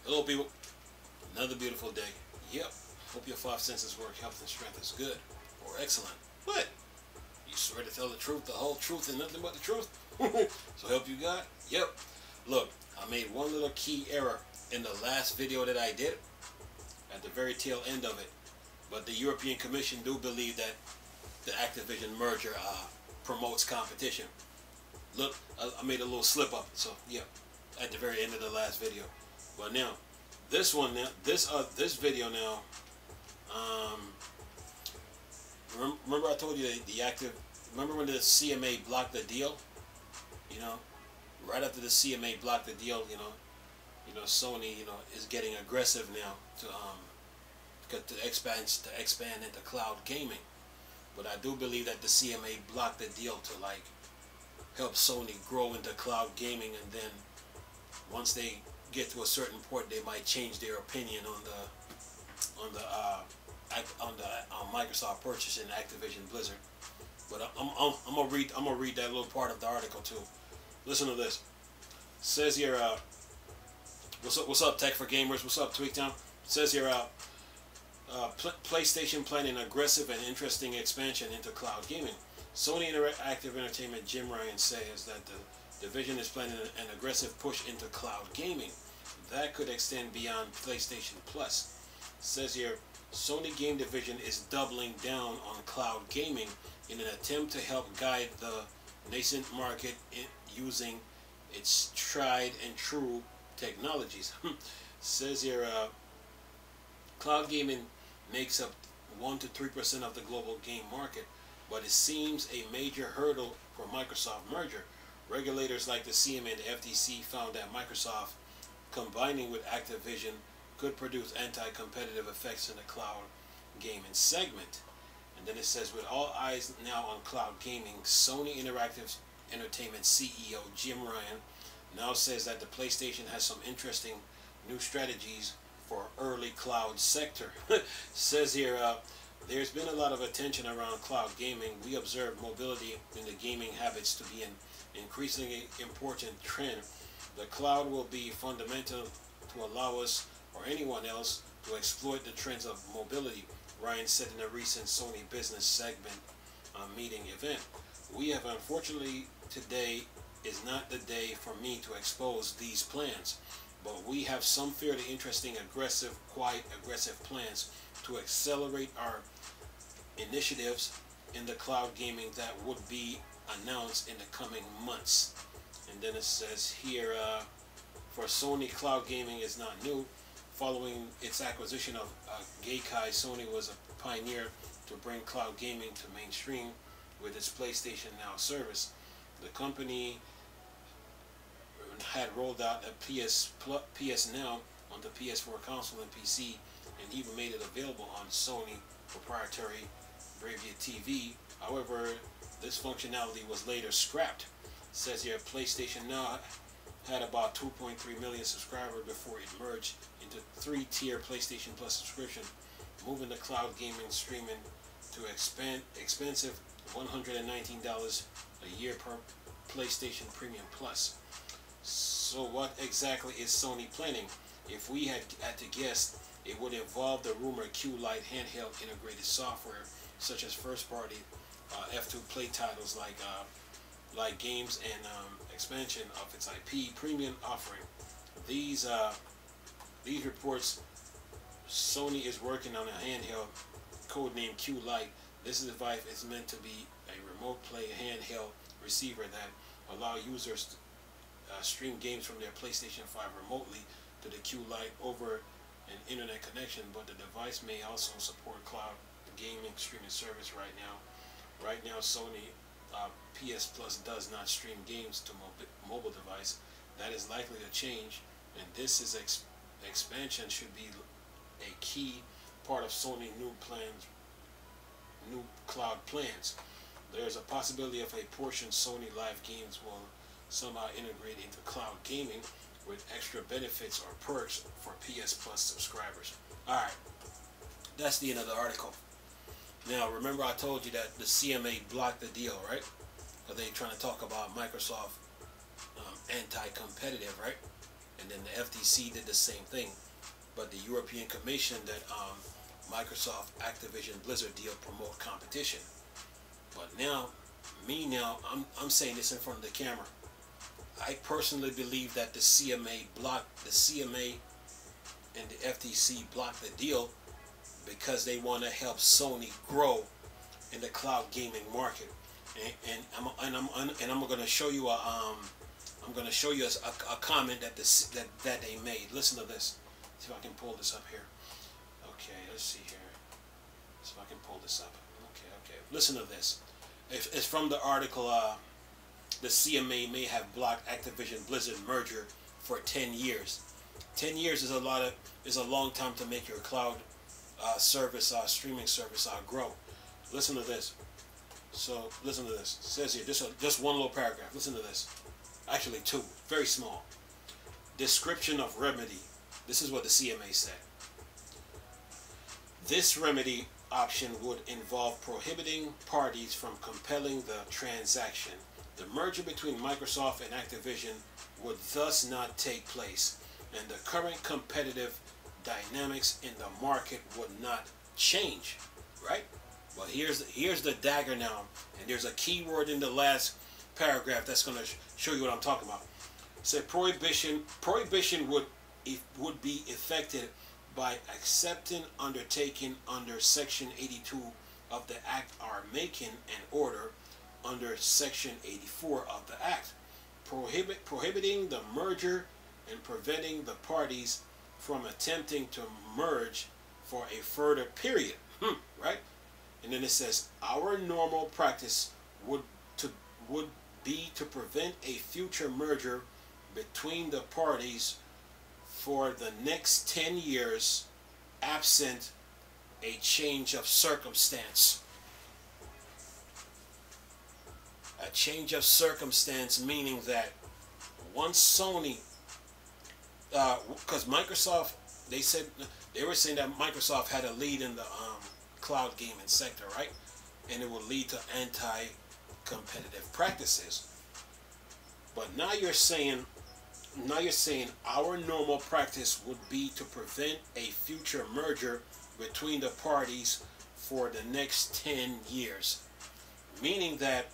Hello, people. Another beautiful day. Yep. Hope your five senses work. Health and strength is good or excellent. What? You swear to tell the truth, the whole truth, and nothing but the truth? So help you God? Yep. Look, I made one little key error in the last video that I did at the very tail end of it. But the European Commission do believe that the Activision merger promotes competition. Look, I made a little slip up. So, yeah, at the very end of the last video. But now, this one now, this video now, remember I told you remember when the CMA blocked the deal? You know, right after the CMA blocked the deal, Sony, is getting aggressive now to expand into cloud gaming. But I do believe that the CMA blocked the deal to help Sony grow into cloud gaming, and then once they get to a certain point, they might change their opinion on Microsoft purchasing Activision Blizzard. But I'm gonna read that little part of the article too. Listen to this. It says here, what's up, Tech for Gamers? What's up, Tweaktown? It says here, PlayStation planning aggressive and interesting expansion into cloud gaming. Sony Interactive Entertainment Jim Ryan says that the division is planning an aggressive push into cloud gaming that could extend beyond PlayStation Plus. It says here, Sony Game Division is doubling down on cloud gaming in an attempt to help guide the nascent market using its tried and true technologies. Says here, cloud gaming makes up 1 to 3% of the global game market, but it seems a major hurdle for Microsoft merger. Regulators like the CMA and the FTC found that Microsoft combining with Activision could produce anti-competitive effects in the cloud gaming segment. And then it says, with all eyes now on cloud gaming, Sony Interactive Entertainment CEO Jim Ryan now says that the PlayStation has some interesting new strategies for early cloud sector. Says here, there's been a lot of attention around cloud gaming. We observe mobility in the gaming habits to be an increasingly important trend. The cloud will be fundamental to allow us or anyone else to exploit the trends of mobility, Ryan said in a recent Sony Business segment meeting event. We have, unfortunately, today is not the day for me to expose these plans, but we have some fairly interesting, quite aggressive plans to accelerate our initiatives in the cloud gaming that would be announced in the coming months. And then it says here, for Sony, cloud gaming is not new. Following its acquisition of Gaikai, Sony was a pioneer to bring cloud gaming to mainstream with its PlayStation Now service. The company had rolled out a PS Now on the PS4 console and PC, and even made it available on Sony proprietary Bravia TV. However, this functionality was later scrapped. It says here, PlayStation Now had about 2.3 million subscribers before it merged into 3-tier PlayStation Plus subscription, moving the cloud gaming streaming to expensive $119 a year per PlayStation Premium Plus. So what exactly is Sony planning? If we had to guess, it would involve the rumored Q-Lite handheld integrated software, such as first-party F2 Play titles like games and expansion of its IP premium offering. These reports, Sony is working on a handheld codenamed Q-Lite. This device is meant to be a remote play handheld receiver that allow users to stream games from their PlayStation 5 remotely to the Q-Lite over an internet connection, but the device may also support cloud gaming streaming service right now. Right now, Sony PS Plus does not stream games to mobile device. That is likely to change, and this is expansion should be a key part of Sony new cloud plans. There's a possibility of a portion Sony Live games will somehow integrate into cloud gaming with extra benefits or perks for PS Plus subscribers. Alright, that's the end of the article. Now, remember I told you that the CMA blocked the deal, right? Because they're trying to talk about Microsoft anti-competitive, right? and then the FTC did the same thing. But the European Commission that Microsoft Activision Blizzard deal promote competition. But now, I'm saying this in front of the camera. I personally believe that the CMA and the FTC blocked the deal because they want to help Sony grow in the cloud gaming market. And I'm going to show you a comment that they made. Listen to this. See if I can pull this up here. Okay, let's see here. See if I can pull this up. Okay. Listen to this. It's from the article. The CMA may have blocked Activision Blizzard merger for 10 years. 10 years is a long time to make your cloud service, streaming service grow. Listen to this. So listen to this. It says here, just one little paragraph. Listen to this. Actually two, very small. Description of remedy. This is what the CMA said. This remedy option would involve prohibiting parties from compelling the transaction. The merger between Microsoft and Activision would thus not take place, and the current competitive dynamics in the market would not change. Right? Well, here's the dagger now, and there's a key word in the last paragraph that's going to show you what I'm talking about. It said prohibition would be effected by accepting undertaking under Section 82 of the Act are making an order under Section 84 of the Act, prohibiting the merger and preventing the parties from attempting to merge for a further period. Right? And then it says, our normal practice would be to prevent a future merger between the parties for the next 10 years, absent a change of circumstance. A change of circumstance meaning that once Sony, because Microsoft, they were saying that Microsoft had a lead in the cloud gaming sector, right? And it would lead to anti-competitive practices. But now you're saying our normal practice would be to prevent a future merger between the parties for the next 10 years. Meaning that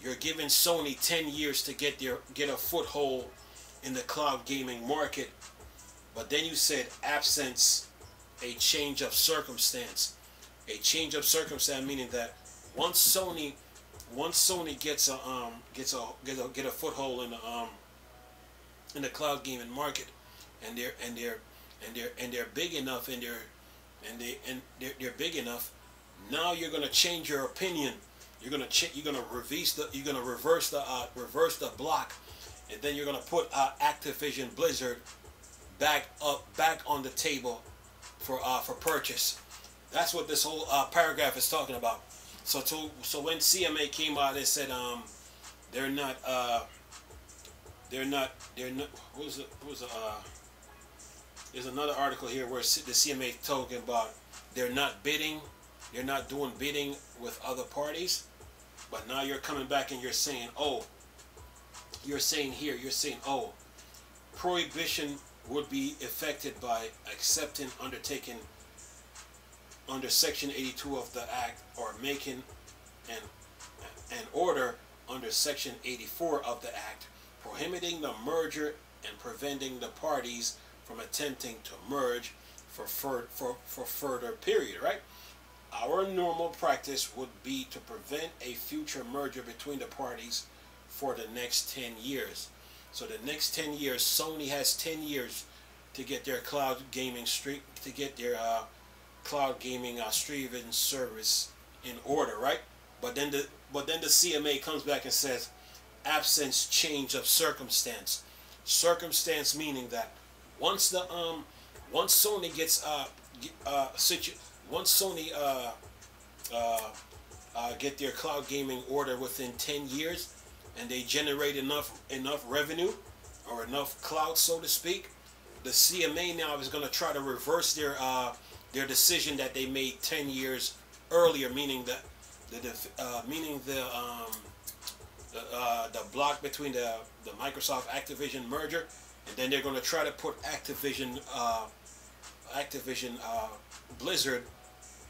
you're giving Sony 10 years to get a foothold in the cloud gaming market. But then you said absence a change of circumstance. A change of circumstance meaning that once Sony gets a foothold in the cloud gaming market, and they're big enough, and they're big enough. Now you're gonna change your opinion. You're gonna reverse the block, and then you're gonna put Activision Blizzard back on the table for purchase. That's what this whole paragraph is talking about. So when CMA came out, they said they're not. There's another article here where the CMA talking about they're not bidding, they're not doing bidding with other parties. But now you're coming back and you're saying, prohibition would be effected by accepting undertaking under Section 82 of the Act, or making an order under Section 84 of the Act, prohibiting the merger and preventing the parties from attempting to merge for further period, right? Our normal practice would be to prevent a future merger between the parties for the next 10 years. So the next 10 years, Sony has 10 years to get their cloud gaming streaming service in order, right? But then the CMA comes back and says, absence change of circumstance. Circumstance meaning that once Sony get their cloud gaming order within 10 years, and they generate enough revenue or enough clout, so to speak, the CMA now is going to try to reverse their decision that they made 10 years earlier, meaning that the block between the Microsoft Activision merger, and then they're going to try to put Activision Blizzard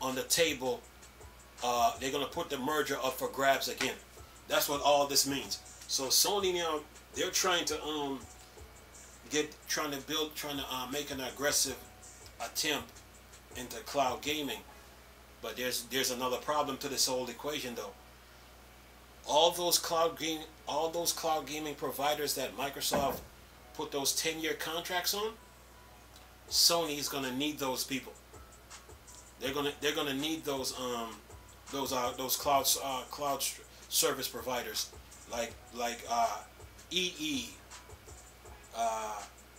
on the table. They're going to put the merger up for grabs again. That's what all this means. So Sony now, they're trying to make an aggressive attempt into cloud gaming. But there's another problem to this whole equation though. All those cloud gaming providers that Microsoft put those 10-year contracts on, Sony is going to need those people. They're gonna need those cloud service providers like EE,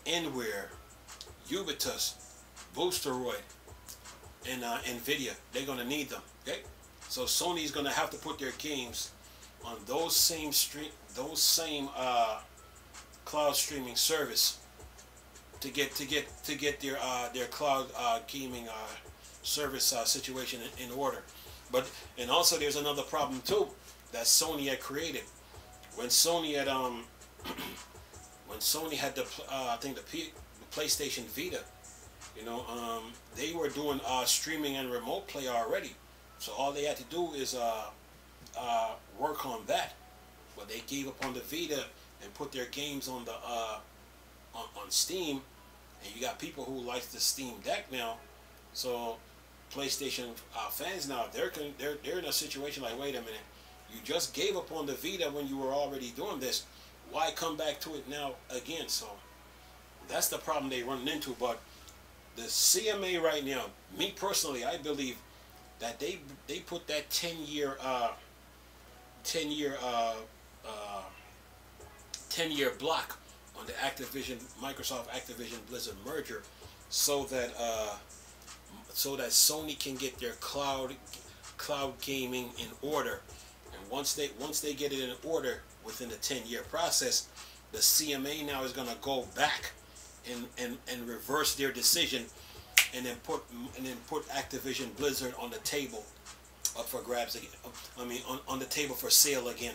Enware, Ubitus, Boosteroid, and Nvidia. They're gonna need them. Okay, so Sony's gonna have to put their games on those same cloud streaming service to get their cloud gaming service situation in order. And also there's another problem too that Sony had created when Sony had the I think the PlayStation Vita. They were doing streaming and remote play already, so all they had to do is work on that. But they gave up on the Vita and put their games on the on Steam, and you got people who like the Steam Deck now. So PlayStation fans now, they're in a situation like, wait a minute, you just gave up on the Vita when you were already doing this. Why come back to it now again? So that's the problem they run into. But the CMA right now, me personally, I believe that they put that 10-year block on the Microsoft Activision Blizzard merger, so that Sony can get their cloud gaming in order. And once they get it in order within the 10-year process, the CMA now is going to go back and reverse their decision, and then put Activision Blizzard on the table up for grabs again. I mean, on the table for sale again.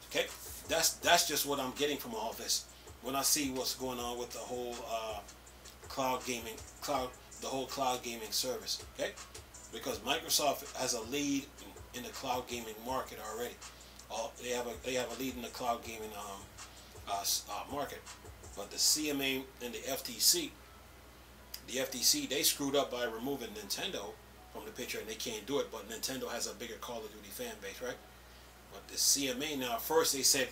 Okay, that's just what I'm getting from all this when I see what's going on with the whole cloud gaming service. Okay, because Microsoft has a lead in the cloud gaming market already. They have a lead in the cloud gaming market. But the CMA and the FTC, they screwed up by removing Nintendo from the picture, and they can't do it. But Nintendo has a bigger Call of Duty fan base, right? But the CMA now, first they said,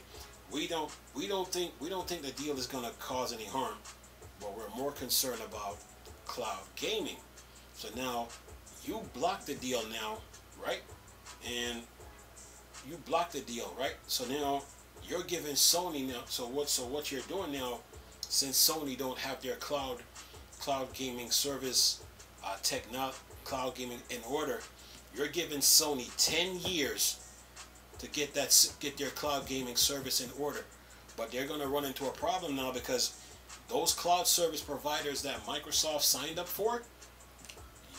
we don't think the deal is going to cause any harm, but we're more concerned about cloud gaming. So now you block the deal now, right? And you block the deal, right? So now you're giving Sony now. So what you're doing now, since Sony don't have their cloud gaming service cloud gaming in order, you're giving Sony 10 years to get their cloud gaming service in order. But they're going to run into a problem now, because those cloud service providers that Microsoft signed up for,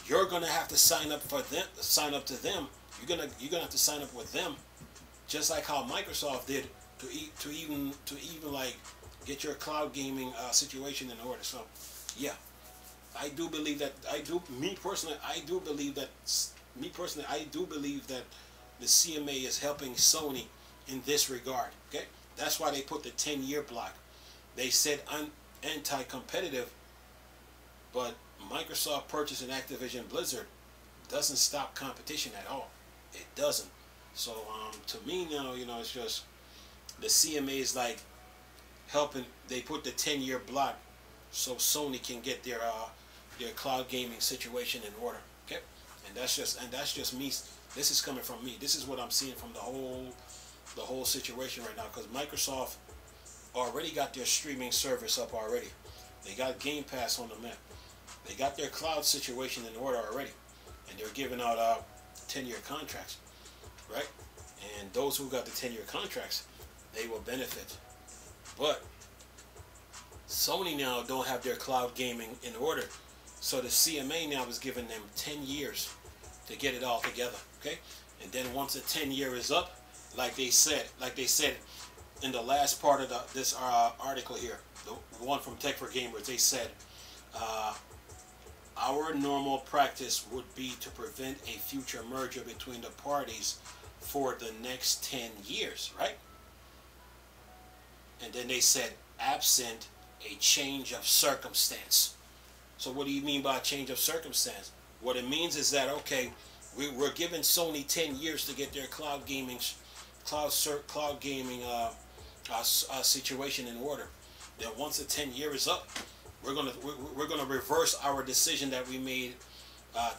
you're going to have to sign up to them. You're gonna have to sign up with them, just like how Microsoft did to even like get your cloud gaming situation in order. So yeah, I do believe that I do believe that the CMA is helping Sony in this regard. Okay, that's why they put the 10-year block. They said anti-competitive, but Microsoft purchasing Activision Blizzard doesn't stop competition at all. It doesn't. So to me now, it's just the CMA is like helping. They put the 10-year block so Sony can get their cloud gaming situation in order. Okay, and that's just me. This is coming from me. This is what I'm seeing from the whole situation right now, because Microsoft already got their streaming service up already. They got Game Pass on the map. They got their cloud situation in order already, and they're giving out 10-year contracts, right? And those who got the 10-year contracts, they will benefit. But Sony now don't have their cloud gaming in order, so the CMA now is giving them 10 years to get it all together. Okay, and then once the 10-year is up, like they said, in the last part of this article here, the one from Tech for Gamers, they said, our normal practice would be to prevent a future merger between the parties for the next 10 years, right? And then they said, absent a change of circumstance. So what do you mean by change of circumstance? What it means is that, okay, we're giving Sony 10 years to get their cloud gaming situation in order. Then once the 10 year is up, we're gonna reverse our decision that we made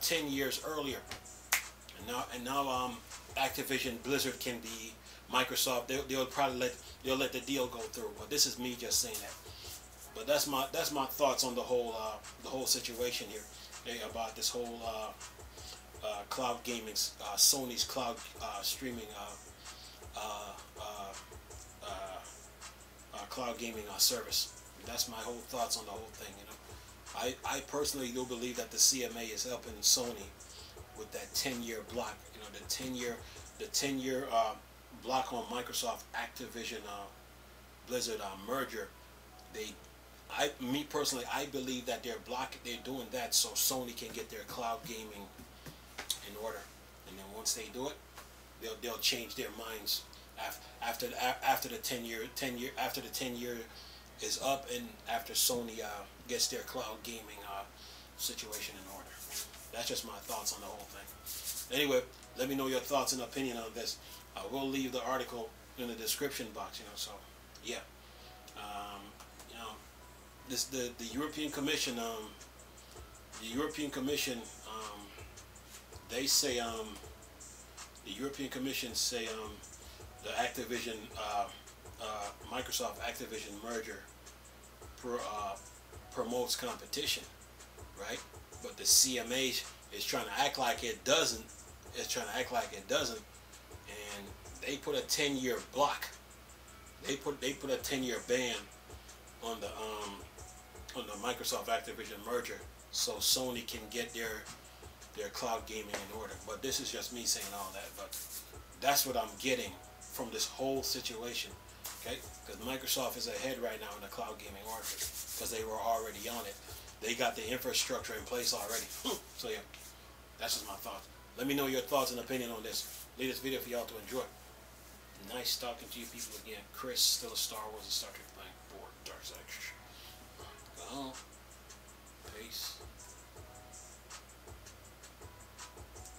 10 years earlier. And now Activision Blizzard can be Microsoft. They'll probably let the deal go through. But this is me just saying that. But that's my thoughts on the whole situation here about this whole cloud gaming, Sony's cloud streaming, cloud gaming service. That's my whole thoughts on the whole thing. I personally do believe that the CMA is helping Sony with that 10-year block. The 10-year block on Microsoft Activision Blizzard merger. Me personally, I believe that they're doing that so Sony can get their cloud gaming in order, and then once they do it, they'll change their minds after the 10 year is up, and after Sony gets their cloud gaming situation in order. That's just my thoughts on the whole thing. Anyway, let me know your thoughts and opinion on this. We'll leave the article in the description box. So yeah. The European Commission, they say the European Commission say the Activision Microsoft Activision merger promotes competition, right? But the CMA is trying to act like it doesn't. And they put a 10-year block. They put a 10-year ban on the Microsoft Activision merger, so Sony can get their cloud gaming in order. But this is just me saying all that. But that's what I'm getting from this whole situation. Okay, because Microsoft is ahead right now in the cloud gaming market because they were already on it. They got the infrastructure in place already. So yeah, that's just my thoughts. Let me know your thoughts and opinion on this. Leave this video for y'all to enjoy. Nice talking to you people again. Chris, still a Star Wars and Star Trek playing board. Dark Side. Peace.